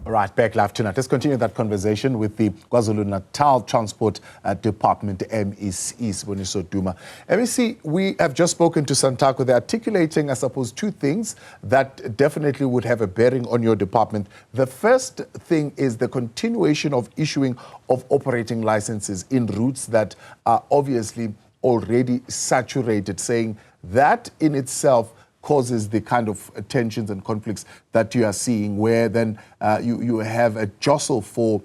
All right, back live tonight. Let's continue that conversation with the KwaZulu-Natal Transport Department, MEC, Sibonisa Duma. MEC, we have just spoken to Santaco. They're articulating, I suppose, two things that definitely would have a bearing on your department. The first thing is the continuation of issuing of operating licenses in routes that are obviously already saturated, saying that in itself causes the kind of tensions and conflicts that you are seeing, where then you have a jostle for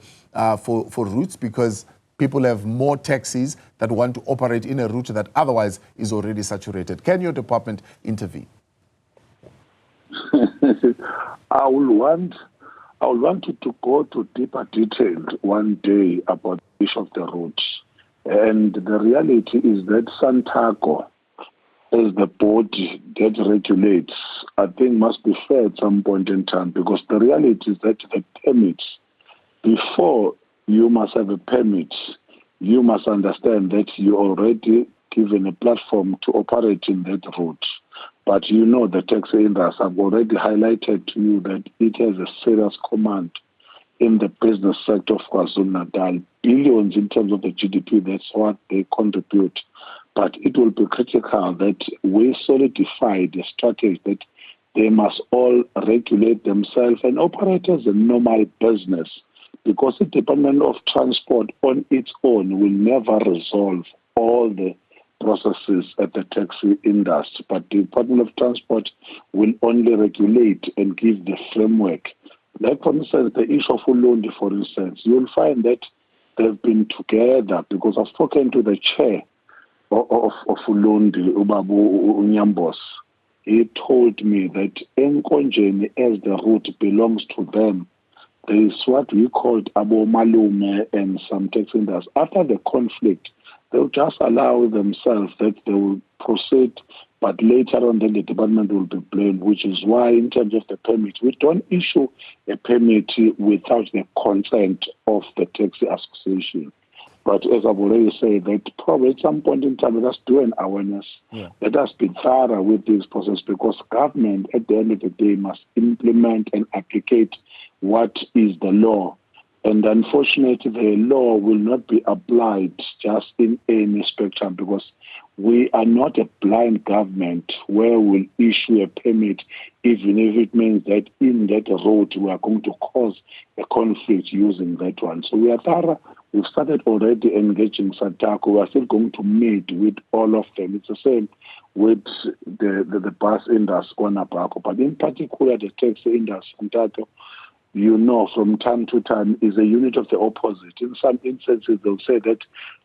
routes because people have more taxis that want to operate in a route that otherwise is already saturated. Can your department intervene? I will want you to go to deeper detail one day about each of the routes. And the reality is that Santaco, as the body that regulates, I think must be fair at some point in time, because the reality is that the permits, before you must have a permit, you must understand that you're already given a platform to operate in that route. But you know the taxi industry, I've already highlighted to you that it has a serious command in the business sector of KwaZulu-Natal, billions in terms of the GDP, that's what they contribute. But it will be critical that we solidify the strategy that they must all regulate themselves and operate as a normal business, because the Department of Transport on its own will never resolve all the processes at the taxi industry. But the Department of Transport will only regulate and give the framework. Like, for instance, the issue of Ulundi, for instance, you'll find that they've been together, because I've spoken to the chair of Ulundi, Ubabu Unyambos. He told me that Nkonjeni, as the route belongs to them, there is what we called Abo Malume and some taxi industries. After the conflict, they'll just allow themselves that they will proceed, but later on then the department will be blamed, which is why in terms of the permit, we don't issue a permit without the consent of the taxi association. But as I've already said, that probably at some point in time, let us do an awareness. Yeah. Let us be thorough with this process, because government, at the end of the day, must implement and applicate what is the law. And unfortunately, the law will not be applied just in any spectrum, because we are not a blind government where we'll issue a permit, even if it means that in that road we are going to cause a conflict using that one. So we are thorough. We've started already engaging Santaco. We are still going to meet with all of them. It's the same with the bus industry on Apako, but in particular the taxi industry, Santaco, you know, from time to time is a unit of the opposite. In some instances, they'll say that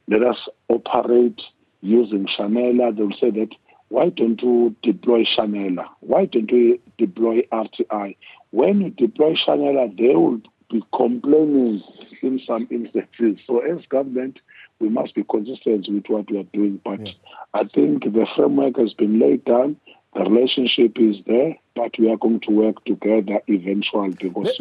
let us operate using Chanela. They'll say that, why don't you deploy Chanela? Why don't you deploy RTI? When you deploy Chanela, they will be complaining in some instances. So as government, we must be consistent with what we are doing. But yeah, I think the framework has been laid down. The relationship is there, but we are going to work together eventually. Because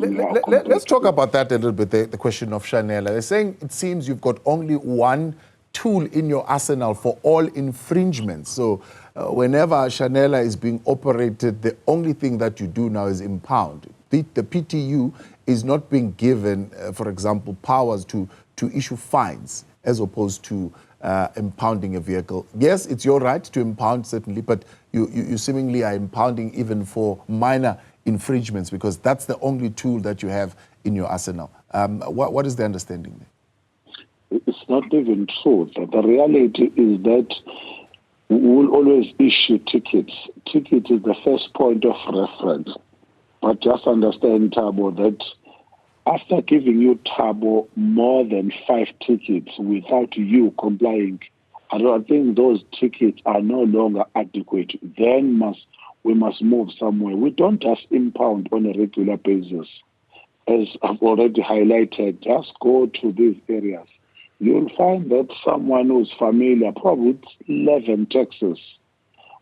let's talk about that a little bit, the question of Chanela. They're saying it seems you've got only one tool in your arsenal for all infringements. So whenever Chanela is being operated, the only thing that you do now is impound. The PTU is not being given, for example, powers to issue fines as opposed to impounding a vehicle. Yes, it's your right to impound, certainly, but you seemingly are impounding even for minor infringements, because that's the only tool that you have in your arsenal. What is the understanding there? It's not even true. The reality is that we will always issue tickets. Ticket is the first point of reference. But just understand, Thabo, that after giving you, Thabo, more than 5 tickets without you complying, I don't think those tickets are no longer adequate. Then we must move somewhere. We don't just impound on a regular basis. As I've already highlighted, just go to these areas. You'll find that someone who's familiar, probably with 11 taxis,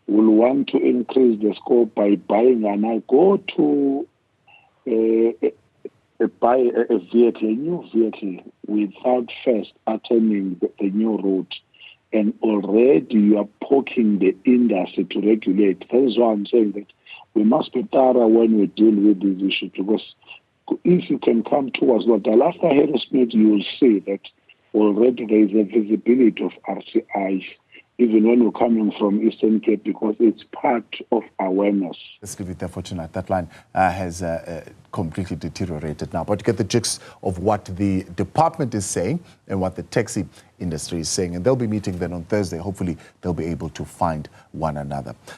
will want to increase the scope by buying, and I go to buy a vehicle, a new vehicle, without first attending the new route. And already you are poking the industry to regulate. That is why I'm saying that we must be thorough when we deal with these issues, because if you can come towards Natal, after Harrismith, you will see that already there is a visibility of RCI, even when you're coming from Eastern Cape, because it's part of awareness. Let's leave it there for tonight. That line has completely deteriorated now. But you get the gist of what the department is saying and what the taxi industry is saying. And they'll be meeting then on Thursday. Hopefully, they'll be able to find one another.